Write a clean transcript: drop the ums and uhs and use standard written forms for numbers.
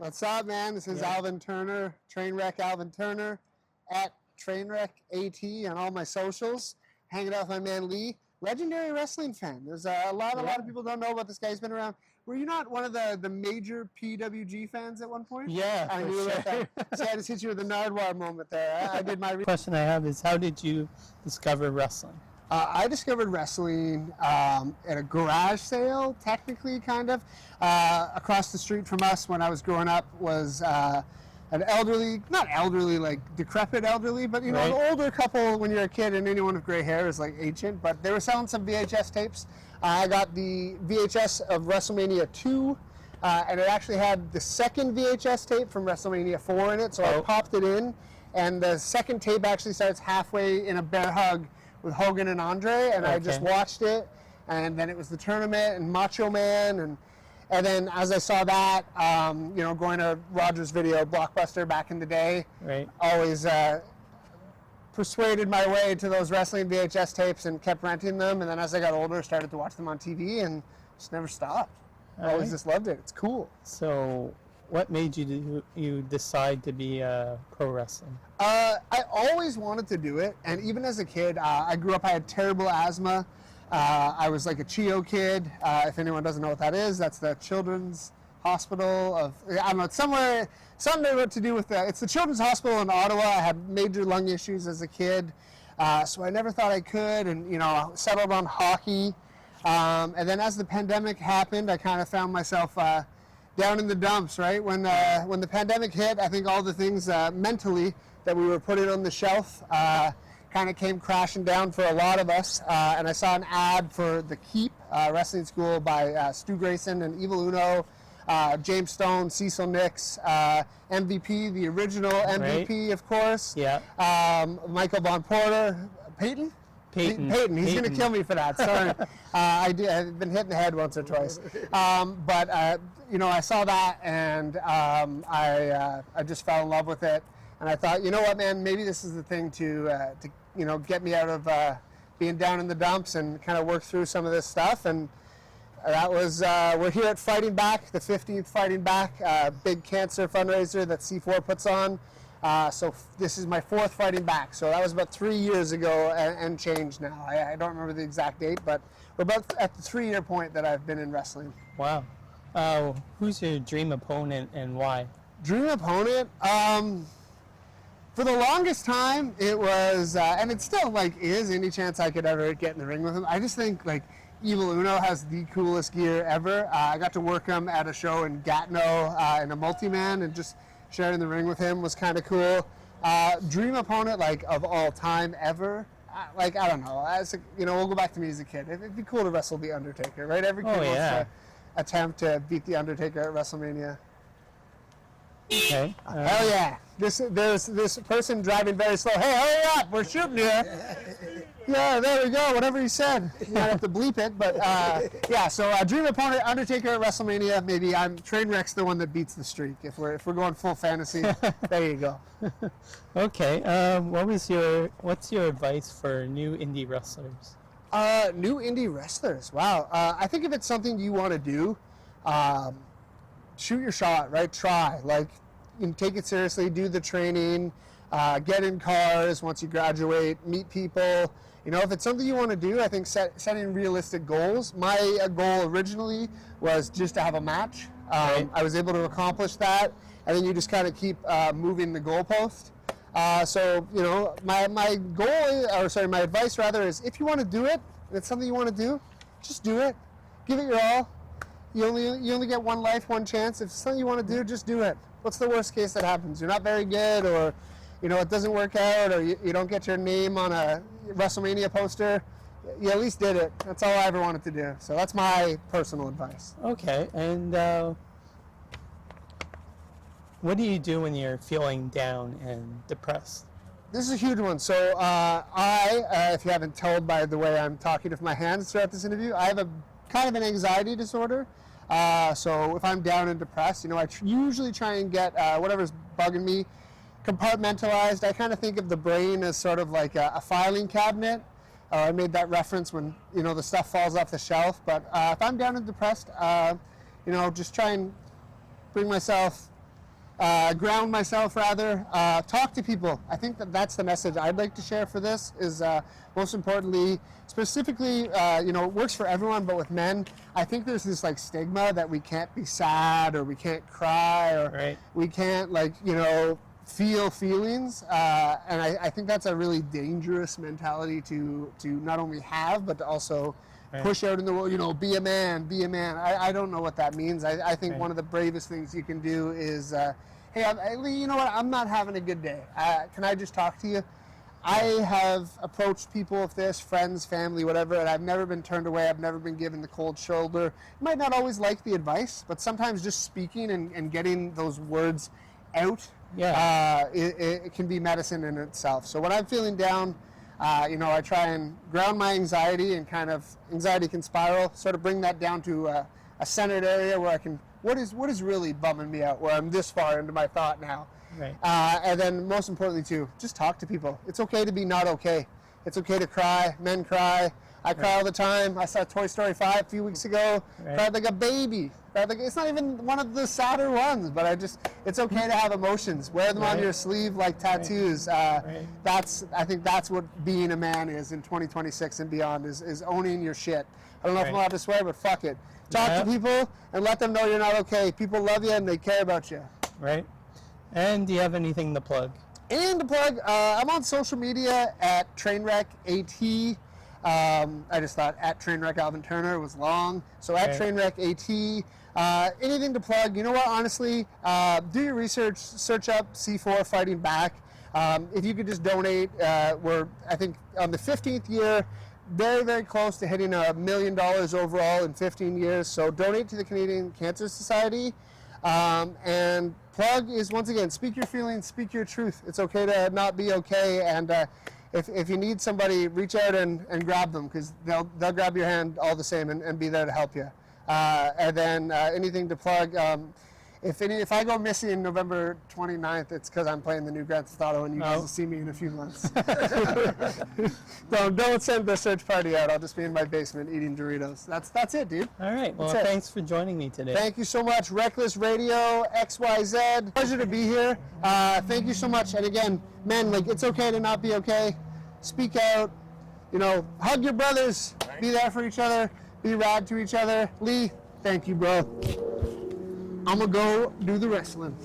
What's up, man? This is Alvin Turner, Trainwreck Alvin Turner, at Trainwreck AT on all my socials. Hanging out with my man Lee, legendary wrestling fan. There's a lot of people don't know about this guy. He's been around. Were you not one of the major PWG fans at one point? Yeah, I knew about that. So I just hit you with the Nardwuar moment there. I did my question I have is, how did you discover wrestling? I discovered wrestling at a garage sale, technically, kind of. Across the street from us when I was growing up was an elderly, not elderly, like decrepit elderly, but you know, an older couple when you're a kid and anyone with gray hair is like ancient, but they were selling some VHS tapes. I got the VHS of WrestleMania 2, and it actually had the second VHS tape from WrestleMania 4 in it, so I popped it in, and the second tape actually starts halfway in a bear hug with Hogan and Andre, and I just watched it, and then it was the tournament and Macho Man, and then as I saw that, you know, going to Rogers Video, Blockbuster back in the day, always persuaded my way to those wrestling VHS tapes and kept renting them, and then as I got older, started to watch them on TV and just never stopped. Always just loved it. It's cool. So what made you decide to be pro wrestling? I always wanted to do it, and even as a kid, I grew up, I had terrible asthma. I was like a CHIO kid. If anyone doesn't know what that is, that's the Children's Hospital of, I don't know, it's somewhere, something to do with it's the Children's Hospital in Ottawa. I had major lung issues as a kid, so I never thought I could, and you know, settled on hockey. And then as the pandemic happened, I kind of found myself down in the dumps, right? When the pandemic hit, I think all the things mentally that we were putting on the shelf kind of came crashing down for a lot of us. And I saw an ad for the Keep Wrestling School by Stu Grayson and Evil Uno, James Stone, Cecil Nix, MVP, the original MVP, of course. Michael Von Porter, Peyton. He's going to kill me for that. Sorry. I've been hit in the head once or twice. But you know, I saw that, and I just fell in love with it. And I thought, you know what, man, maybe this is the thing to you know, get me out of being down in the dumps and kind of work through some of this stuff. And that was, we're here at Fighting Back, the 15th Fighting Back, big cancer fundraiser that C4 puts on. So this is my 4th Fighting Back. So that was about 3 years ago and change now. I don't remember the exact date, but we're about at the 3-year point that I've been in wrestling. Wow. Who's your dream opponent and why? Dream opponent? For the longest time, it was, and it still like is, any chance I could ever get in the ring with him. I just think like Evil Uno has the coolest gear ever. I got to work him at a show in Gatineau in a multi-man, and just sharing the ring with him was kind of cool. Dream opponent, like, of all time ever, like, I don't know. As a, you know, we'll go back to me as a kid. It'd be cool to wrestle the Undertaker, right? Every kid wants to attempt to beat the Undertaker at WrestleMania. Okay. Hell yeah! There's this person driving very slow. Hey, hurry up! We're shooting here. Yeah, there we go. Whatever he said. You might have to bleep it, but yeah. So dream opponent, Undertaker at WrestleMania. Maybe I'm Trainwreck's the one that beats the streak. If we're going full fantasy, there you go. Okay. What's your advice for new indie wrestlers? New indie wrestlers. Wow. I think if it's something you want to do, shoot your shot. Right. Try. Like, you know, take it seriously. Do the training. Get in cars once you graduate. Meet people. You know, if it's something you want to do, I think setting realistic goals. My goal originally was just to have a match. I was able to accomplish that, and then you just kind of keep moving the goalpost. So, you know, my goal, my advice rather, is if you want to do it, and it's something you want to do, just do it. Give it your all. You only get one life, one chance. If it's something you want to do, just do it. What's the worst case that happens? You're not very good, or you know, it doesn't work out, or you don't get your name on a WrestleMania poster. You at least did it. That's all I ever wanted to do. So that's my personal advice. Okay, and what do you do when you're feeling down and depressed? This is a huge one. So if you haven't told by the way I'm talking with my hands throughout this interview, I have a kind of an anxiety disorder. So if I'm down and depressed, you know, I usually try and get whatever's bugging me compartmentalized. I kind of think of the brain as sort of like a filing cabinet. I made that reference when, you know, the stuff falls off the shelf. But if I'm down and depressed, you know, just try and bring myself ground myself rather, talk to people. I think that's the message I'd like to share for this is most importantly, specifically, it works for everyone, but with men, I think there's this like stigma that we can't be sad or we can't cry or Right. we can't feel feelings. And I think that's a really dangerous mentality to not only have, but to also push out in the world, be a man, be a man. I don't know what that means. I think one of the bravest things you can do is, hey, you know what, I'm not having a good day. Can I just talk to you? I have approached people with this, friends, family, whatever, and I've never been turned away. I've never been given the cold shoulder. You might not always like the advice, but sometimes just speaking and getting those words out, it can be medicine in itself. So when I'm feeling down, I try and ground my anxiety, and kind of anxiety can spiral, sort of bring that down to a centered area where I can, what is really bumming me out, where I'm this far into my thought now. Right. And then most importantly too, just talk to people. It's okay to be not okay. It's okay to cry. Men cry. I cry all the time. I saw Toy Story 5 a few weeks ago. Cried like a baby. It's not even one of the sadder ones, but it's okay to have emotions. Wear them on your sleeve like tattoos. I think that's what being a man is in 2026 and beyond, is owning your shit. I don't know if I'm allowed to swear, but fuck it. Talk to people and let them know you're not okay. People love you and they care about you. Right. And do you have anything to plug? And to plug, I'm on social media at TrainwreckAT. I just thought at Trainwreck Alvin Turner was long, so at TrainwreckAT. Anything to plug? You know what? Honestly, do your research. Search up C4 Fighting Back. If you could just donate, we're I think on the 15th year, very very close to hitting $1 million overall in 15 years. So donate to the Canadian Cancer Society. And plug is, once again, speak your feelings, speak your truth. It's okay to not be okay, and if you need somebody, reach out and grab them, because they'll grab your hand all the same and be there to help you. And then anything to plug, if I go missing November 29th, it's because I'm playing the new Grand Theft Auto, and you guys will see me in a few months. Don't send the search party out. I'll just be in my basement eating Doritos. That's it, dude. All right. Well, thanks for joining me today. Thank you so much. Reckless Radio, XYZ. Pleasure to be here. Thank you so much. And again, men, it's okay to not be okay. Speak out. Hug your brothers. Be there for each other. Be rad to each other. Lee, thank you, bro. I'm going to go do the wrestling.